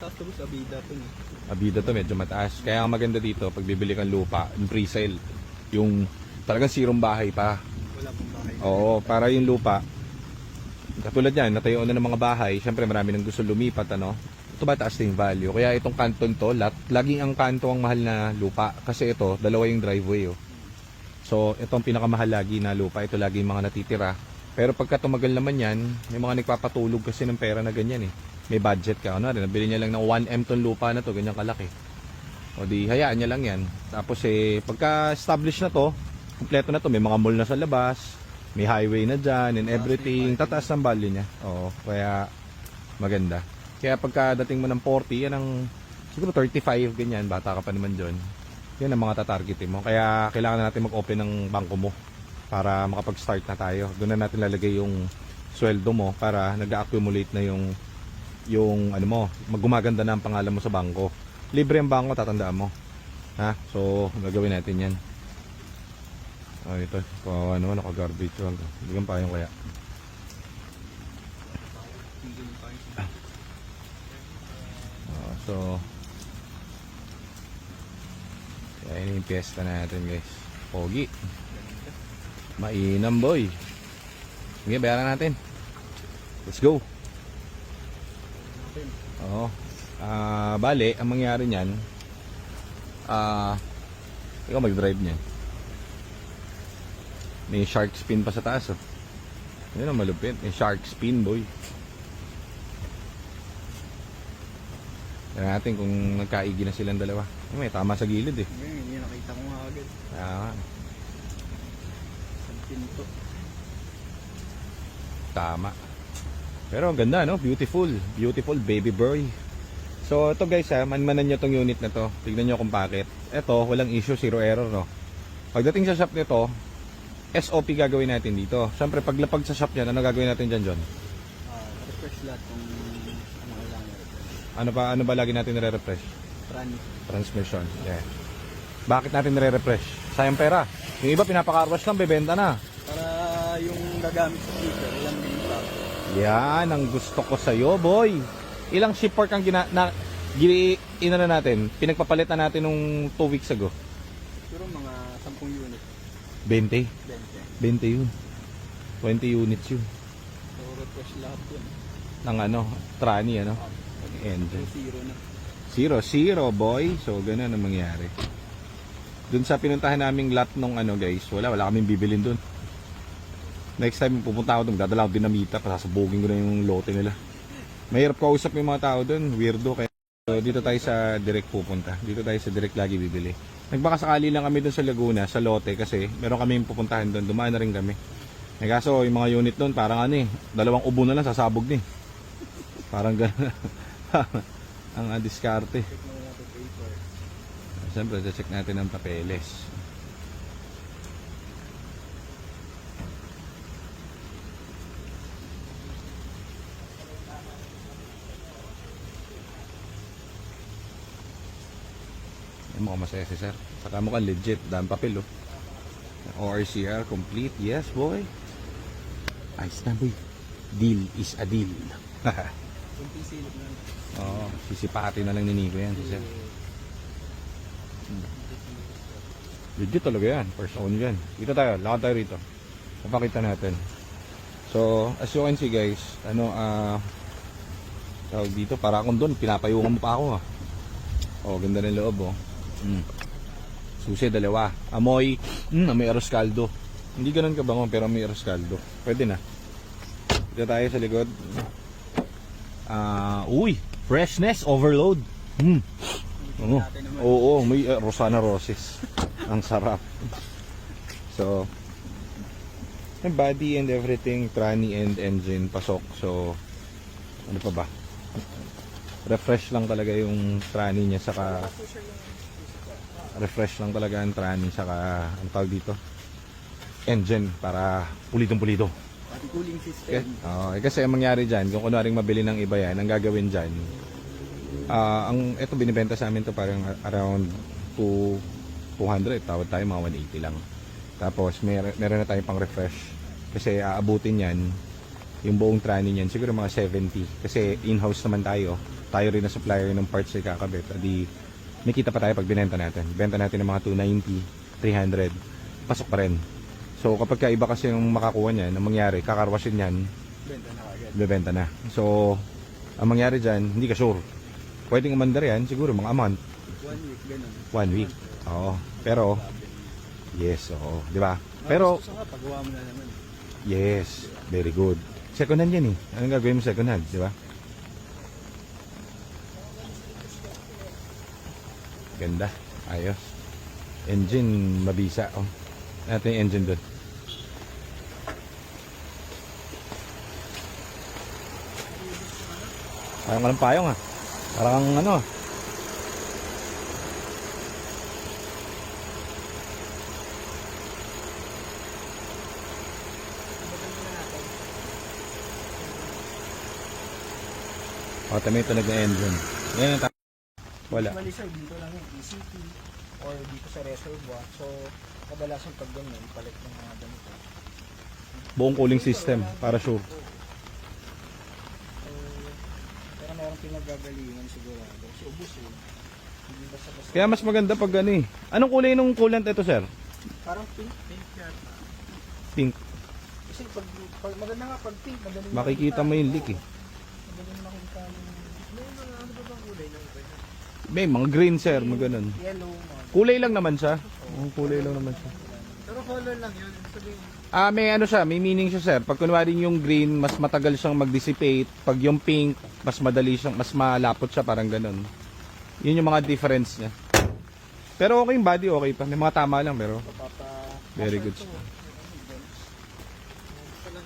Tapos Abida to eh. Abida to, medyo mataas. Kaya ang maganda dito, pag bibili kang lupa, yung pre-sale, yung talagang sirong bahay pa. Wala pong bahay. Oo, para yung lupa, katulad yan, natayuan na ng mga bahay, syempre marami nang gusto lumipat, ano? Ito ba taas yung value? Kaya itong kanton to, laging ang kanto ang mahal na lupa. Kasi ito, dalawa yung driveway, oh. So, ito ang pinakamahal lagi na lupa. Ito lagi yung mga natitira. Pero pagka tumagal naman yan, may mga nagpapatulog kasi ng pera na ganyan eh. May budget ka. Ano rin, nabili niya lang ng 1M ton lupa na to, ganyan kalaki. O di, hayaan niya lang yan. Tapos pagka established na to, kumpleto na to, may mga mall na sa labas, may highway na dyan, and everything, tataas ng value niya. Oo, kaya maganda. Kaya pagka dating mo ng 40, yan ang siguro 35, ganyan, bata ka pa naman dyan. Yan ang mga tatargetin mo. Kaya kailangan na natin mag-open ng bangko mo para makapag-start na tayo. Doon na natin lalagay yung sweldo mo para nag-accumulate na yung ano mo, maggumaganda na ang pangalan mo sa bangko. Libre ang bangko, tatandaan mo. Ha? So, gagawin natin yan. Oh, ito. Kawawa naman, naka-garbage. Bigyan pa yung kaya. So, kaya yun yung piyesta natin, guys. Pogi. Mainam, boy. Sige, bayaran natin. Let's go. Oo. Bale, ang mangyari niyan, ikaw mag-drive niyan. May shark spin pa sa taas, oh. Yun ang malupit. May shark spin, boy. Tignan natin kung nagkaigi na silang dalawa. May tama sa gilid eh. Hindi nakita ko nga agad. Sa pinto. Tama. Pero ang ganda, no? Beautiful. Beautiful baby boy. So ito guys, manmanan nyo tong unit na to. Tignan nyo kung bakit. Ito, walang issue, zero error, no? Pagdating sa shop nito, SOP gagawin natin dito. Siyempre paglapag sa shop niyan, ano gagawin natin dyan, John? Refresh lahat kung ano kailangan. Ano ba lagi natin nire-refresh? Transmission. Yeah. Bakit natin nire-refresh? Sayang pera. Yung iba pinapaka-wash lang, bebenta na. Para yung gagamit sa future, ilang minutes pa. Yan ang gusto ko sa iyo, boy. Ilang shift work ang inano natin? Pinagpapalit na natin nung 2 weeks ago. Siguro mga 10 unit. 20. 20. 20 yun. 20 units yun. So refresh lahat yun. Ng trani, engine. So 0-0, zero na. boy. So, ganun ang mangyari. Dun sa pinuntahan naming lot nung guys, wala kaming bibilin dun. Next time pupunta ako dun, dadala ako dinamita, pasasabugin ko na yung lote nila. Mahirap kausap yung mga tao dun, weirdo. Kaya so, dito tayo sa direct pupunta. Dito tayo sa direct lagi bibili. Nagbakasakali lang kami dun sa Laguna, sa lote, kasi meron kami pupuntahan dun, dumaan na rin kami. Kaso yung mga unit dun, parang dalawang ubo na lang, sasabog na eh. Parang gano'n. Ang diskarte. Siyempre, check natin ang papeles. Yan, mukhang masaya si sir. Saka mukhang legit. Dahil papel, oh. ORCR complete. Yes, boy. Ayos na, boy. Deal is a deal. Kunting silip na. Oo, sisipati na lang ni Nico yan, si sir. Legit talaga yan. First own yan. Dito tayo, lakad tayo rito. Papakita natin. So, as you can see guys, tawag dito, para akong doon, pinapayungan mo pa ako, ha. Oh, ganda ng loob, oh. Susi, dalawa. Amoy, amoy arroz caldo. Hindi ganun kabango, pero amoy arroz caldo. Pwede na. Dito tayo sa likod. Uy, freshness overload. Oo, may Rosana Roses. Ang sarap. So, yung body and everything, tranny and engine, pasok. So, ano pa ba? Refresh lang talaga yung tranny niya, saka refresh lang talaga ang tranny, saka ang tawag dito, engine, para pulitong-pulito. Pati cooling system. Okay. Kasi ang mangyari dyan, kung kunwaring mabili ng iba yan, ang gagawin dyan, ito binibenta sa amin to parang around 200, tawad tayo mga 180 lang. Tapos meron na tayong pang refresh, kasi aabutin yan Yung buong tranny niyan, siguro mga 70. Kasi in-house naman tayo. Tayo rin na supplier ng parts na kakabit. Adi, may kita pa tayo pag binenta natin. Benta natin ng mga 290, 300. Pasok pa rin. So kapag ka iba kasi yung makakuha niyan, ang mangyari, kakarwasin yan, Benta na kagad. bebenta na. So, ang mangyari dyan, hindi ka sure. Pwedeng umandar yan, siguro mga a month, 1 week, ganun. 1 week. Oo. Pero, yes, oo. Di ba? Pero, Gusto nga, pagawa mo na naman. yes, very good. Second hand yan eh. Anong gagawin mo second hand, di ba? Ganda. Ayos. Engine, mabisa. Oh. Ito yung engine doon. Parang walang payong ah. Parang ano. O, tama yung tunog ng engine. Yan yung wala. Mali sir, dito lang yung ECT or dito sa reservoir. So, kadalasan pag ganyan, palit ng mga ganito. Buong cooling system, para sure. So, pero mayroong pinagagalingan sigurado. So, ubus eh. Hindi basta-basta. Kaya mas maganda pag ano eh. Anong kulay nung coolant ito, sir? Parang pink. Pink yata. Pink. Kasi pag maganda nga pag pink, madaling Makikita mo yung leak eh. Madaling makita yung... May mga ano ba bang kulay ng iba? May mga green, sir, mga ganun. Yellow, mga... Kulay lang naman siya. Kulay lang naman siya. Pero color lang yun. Sabihin, May ano siya, may meaning siya, sir. Pag kunwari yung green, mas matagal siyang mag-dissipate. Pag yung pink, mas madali siyang, mas malapot siya, parang ganun. Yun yung mga difference niya. Pero okay yung body, okay pa. May mga tama lang, pero very good.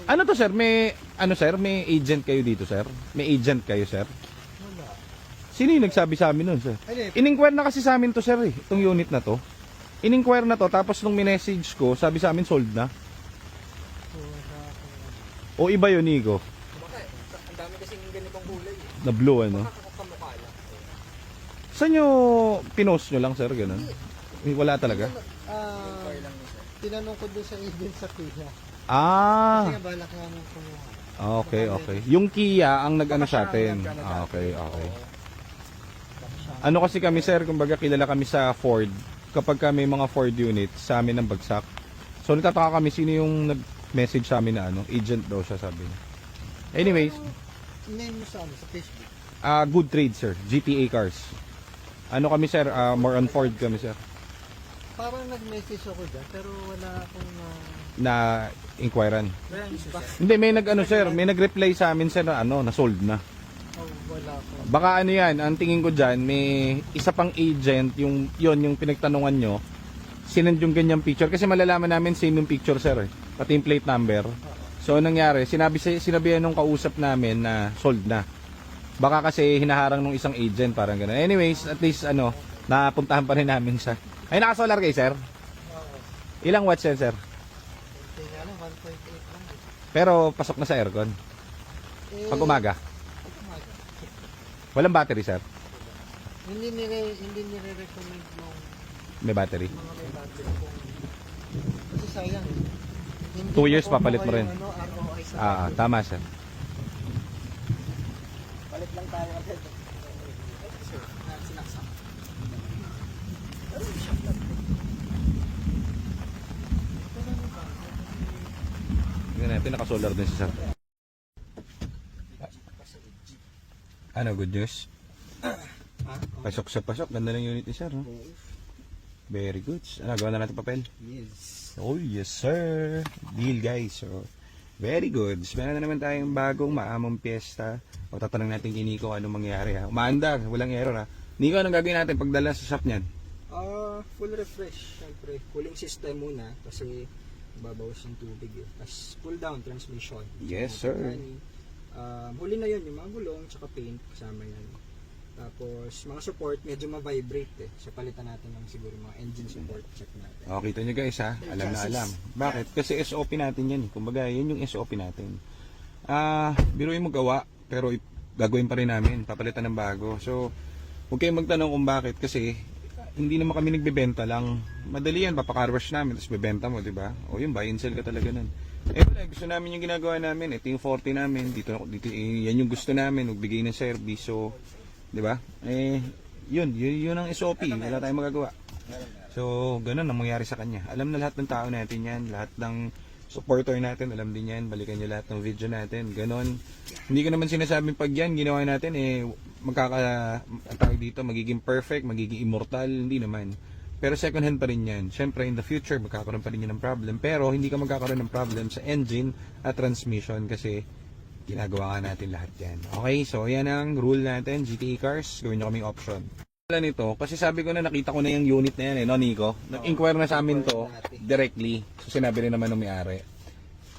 Ano to, sir? May, ano, sir? May agent kayo dito, sir? May agent kayo, sir? wala. Sino yung nagsabi sa amin nun, sir? Ay, In-inquire na kasi sa amin to, sir, eh. Itong unit na to. In-inquire na to, tapos nung minessage ko, sabi sa amin, sold na. O iba yun, Nico? Bakit? Ang dami kasing ganitong kulay eh. Na blue, ano? Kamukha lang. Saan nyo, pinost nyo lang, sir, ganun? Wala talaga? Tinanong ko doon sa agent sa Kuya. Ah, Kasi nga balak nga nung kumuha. okay, okay. Yung Kia ang nag-ano sa atin. Ah, okay, okay. Ano kasi kami, sir, kumbaga kilala kami sa Ford. Kapag kami mga Ford units, sa amin ang bagsak. So, nagtataka kami sino yung nag-message sa amin na ano, agent daw siya, sabi niya. Anyways, Name mo sa ano, sa Facebook. good trade, sir. GTA Cars. Ano kami, sir? More on Ford kami, sir. Parang nag-message ako dyan, pero wala akong Na inquiran. wala ba? Hindi, may nag-ano, sir. May nag-reply sa amin, sir, na ano, na sold na. Oh, wala akong... Baka ano yan, ang tingin ko dyan, may isa pang agent, yung pinagtanungan nyo, sinend yung ganyang picture. Kasi malalaman namin same yung picture, sir, eh. Pati yung plate number. So, anong nangyari, sinabihan nung kausap namin na sold na. Baka kasi hinaharang nung isang agent, parang gano'n. Anyways, at least, ano, napuntahan pa rin namin siya. Ay, naka-solar kayo, sir? Ilang watts yan, sir? Hindi nga lang, 1.8 lang. Pero, pasok na sa aircon. Pag umaga. Umaga. Walang battery, sir? Hindi nire-recommend nung May battery. mga may battery kung... Kasi sayang eh. Hindi 2 years, pa papalit mo rin. Ano, ROI sa Tama, sir. palit lang tayo agad. Sir, sinaksak. Tingnan natin, naka-solar din si sir. Ano, good news? Pasok sa pasok. Ganda ng unit ni sir, no? Very good. Ano, gawa na natin papel? Yes. Oh, yes, sir. Deal, guys. So, very good. Meron na naman tayong bagong maamong piyesta. O, tatanong natin kay Nico anong mangyari, ha? Umaandar. Walang error, ha? Nico, anong gagawin natin pagdala sa shop niyan? Full refresh, syempre. Cooling system muna kasi babawas yung tubig eh. Tapos cool down transmission. Yes, So, sir. huli na yun, yung mga gulong, tsaka paint, kasama yan. Tapos, mga support, medyo ma-vibrate eh. So, palitan natin ng siguro mga engine support, check natin. O, kita nyo guys, ha? Alam na alam. Bakit? Kasi SOP natin yan, eh. Kumbaga, yun yung SOP natin. Biruin mo gawa, pero gagawin pa rin namin. Papalitan ng bago. So, huwag kayong magtanong kung bakit. Kasi, hindi naman kami nagbebenta lang. Madali yan, papakarwash namin, tapos bebenta mo, di ba? O yun, buy and sell ka talaga nun. Wala, gusto namin yung ginagawa namin. Ito yung 40 namin. Dito, yan yung gusto namin. Magbigay ng service. So, di ba? Yun ang SOP. Wala tayong magagawa. So, ganun ang mangyari sa kanya. Alam na lahat ng tao natin yan. Lahat ng supporter natin, alam din yan. Balikan nyo lahat ng video natin. Ganon. Hindi ko naman sinasabing pag yan, ginawa natin, tawag dito, magiging perfect, magiging immortal. Hindi naman. Pero second hand pa rin yan. Siyempre, in the future, magkakaroon pa rin yan ng problem. Pero, hindi ka magkakaroon ng problem sa engine at transmission kasi ginagawa nga natin lahat yan. Okay, so yan ang rule natin. GTA cars, gawin nyo kaming option. Nito, kasi sabi ko na nakita ko na yung unit na yan no Nico? Nag-inquire na sa amin to directly. So sinabi rin naman ng may-ari.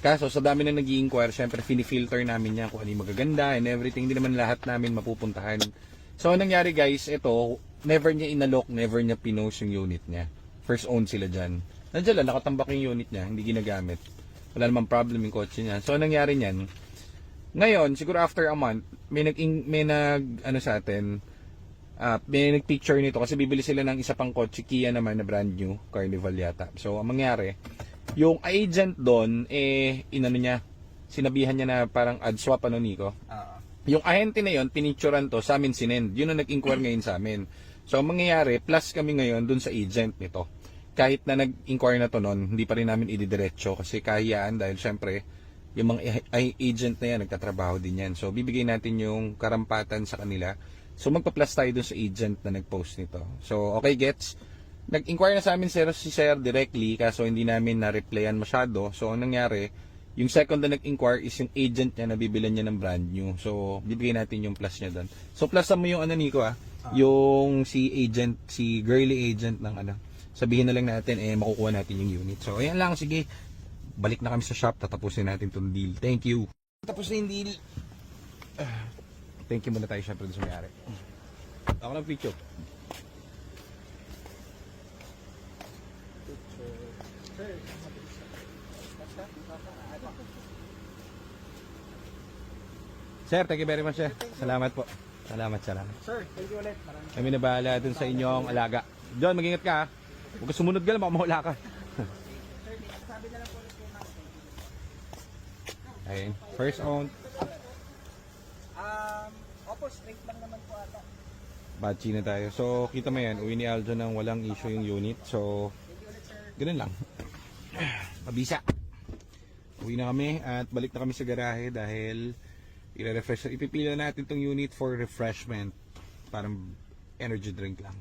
Kaso sa dami na nag-i-inquire, syempre fini-filter namin yan kung ano yung magaganda and everything. Hindi naman lahat namin mapupuntahan. So anong nangyari guys, ito, never niya inalok, never niya pinost yung unit niya. First own sila dyan. Nandiyan lang, nakatambak yung unit niya, hindi ginagamit. Wala namang problem yung kotse niya. So anong nangyari niyan? Ngayon, siguro after a month, may sa atin, may nag-picture nito kasi bibili sila ng isa pang kotse, Kia naman na brand new, Carnival yata. So, ang mangyari, yung agent doon, sinabihan niya na parang ad swap, Nico? Yung ahente na yon pinicturean to, sa amin sinend. Yun ang nag-inquire ngayon sa amin. So, ang mangyayari, plus kami ngayon doon sa agent nito. Kahit na nag-inquire na to noon, hindi pa rin namin ididiretso kasi kahiyaan dahil syempre, yung mga agent na yan, nagtatrabaho din yan. So, bibigay natin yung karampatan sa kanila. So magpa-plus tayo dun sa agent na nag-post nito. So okay gets. Nag-inquire na sa amin si Sir directly kaso hindi namin na-replyan masyado. So ang nangyari, yung second na nag-inquire is yung agent niya na bibilan niya ng brand new. So bibigyan natin yung plus niya doon. So plusan mo yung Nico yung si girly agent ng Sabihin na lang natin makukuha natin yung unit. So ayan lang, sige. Balik na kami sa shop, tatapusin natin tong deal. Thank you. Tapos na yung deal. Thank you muna tayo syempre sa may-ari. Ako ng picture. Sir, thank you very much sir. Salamat po. Salamat. Sir, thank you ulit. Kami na bahala dun sa inyong alaga. John, mag-ingat ka ha. Huwag ka sumunod ka lang, baka mahula ka. Sabi na lang po ulit kayo, Ayun, first owned. Opo, straight lang naman po ata. Batchi na tayo. So, kita mo yan, uwi ni Aljo nang walang issue yung unit. So, ganun lang. Mabisa. Uwi na kami at balik na kami sa garahe dahil ipipila natin tong unit for refreshment. Parang energy drink lang.